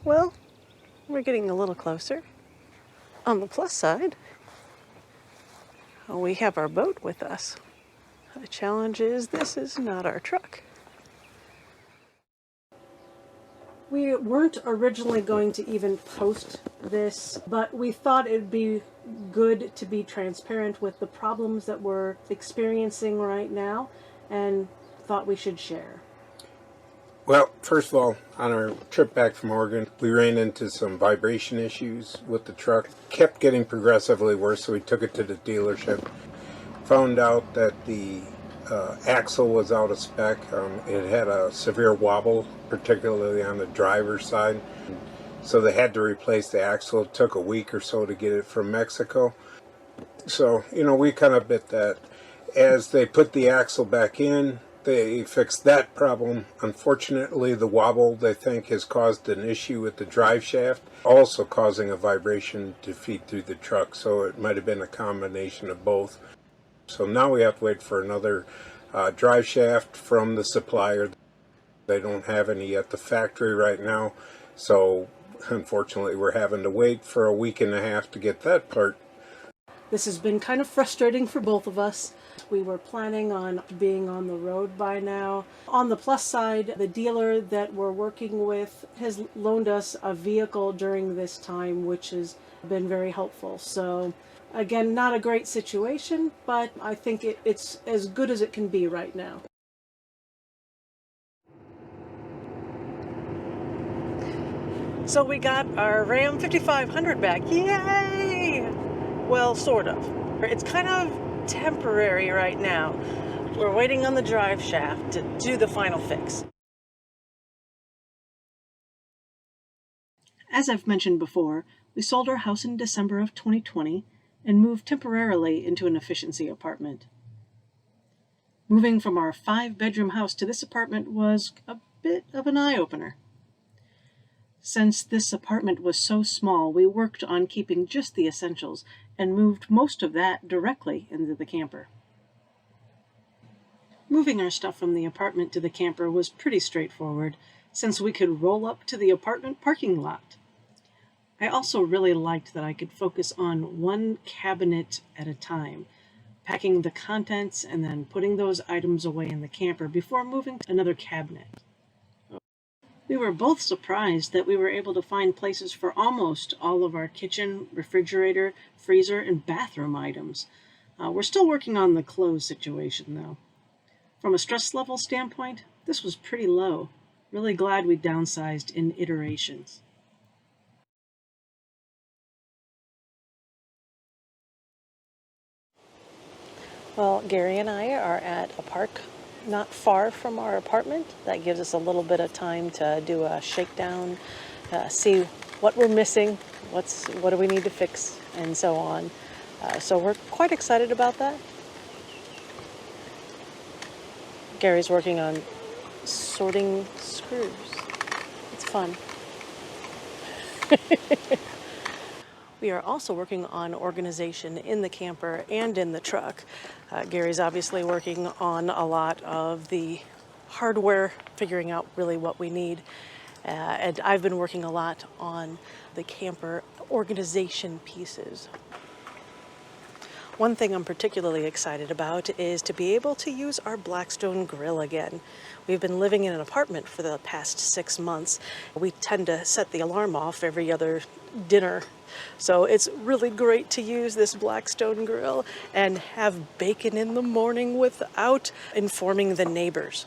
Well, we're getting a little closer. On the plus side, we have our boat with us. The challenge is this is not our truck. We weren't originally going to even post this, but we thought it'd be good to be transparent with the problems that we're experiencing right now, and thought we should share. Well, first of all, on our trip back from Oregon, we ran into some vibration issues with the truck. Kept getting progressively worse, so we took it to the dealership. Found out that the axle was out of spec. It had a severe wobble, particularly on the driver's side. So they had to replace the axle. It took a week or so to get it from Mexico. So, we kind of bit that. As they put the axle back in, they fixed that problem. Unfortunately, the wobble, they think, has caused an issue with the drive shaft, also causing a vibration to feed through the truck. So it might have been a combination of both. So now we have to wait for another drive shaft from the supplier. They don't have any at the factory right now. So unfortunately, we're having to wait for a week and a half to get that part. This has been kind of frustrating for both of us. We were planning on being on the road by now. On the plus side, the dealer that we're working with has loaned us a vehicle during this time, which has been very helpful. So again, not a great situation, but I think it's as good as it can be right now. So we got our Ram 5500 back. Yay! Well, sort of. It's kind of temporary right now. We're waiting on the drive shaft to do the final fix. As I've mentioned before, we sold our house in December of 2020 and moved temporarily into an efficiency apartment. Moving from our 5-bedroom house to this apartment was a bit of an eye-opener. Since this apartment was so small, we worked on keeping just the essentials and moved most of that directly into the camper. Moving our stuff from the apartment to the camper was pretty straightforward, since we could roll up to the apartment parking lot. I also really liked that I could focus on one cabinet at a time, packing the contents and then putting those items away in the camper before moving to another cabinet. We were both surprised that we were able to find places for almost all of our kitchen, refrigerator, freezer, and bathroom items. We're still working on the clothes situation, though. From a stress level standpoint, this was pretty low. Really glad we downsized in iterations. Well, Gary and I are at a park not far from our apartment. That gives us a little bit of time to do a shakedown, see what we're missing, what do we need to fix, and so on. So we're quite excited about that. Gary's working on sorting screws. It's fun. We are also working on organization in the camper and in the truck. Gary's obviously working on a lot of the hardware, figuring out really what we need. And I've been working a lot on the camper organization pieces. One thing I'm particularly excited about is to be able to use our Blackstone grill again. We've been living in an apartment for the past 6 months. We tend to set the alarm off every other dinner. So it's really great to use this Blackstone grill and have bacon in the morning without informing the neighbors.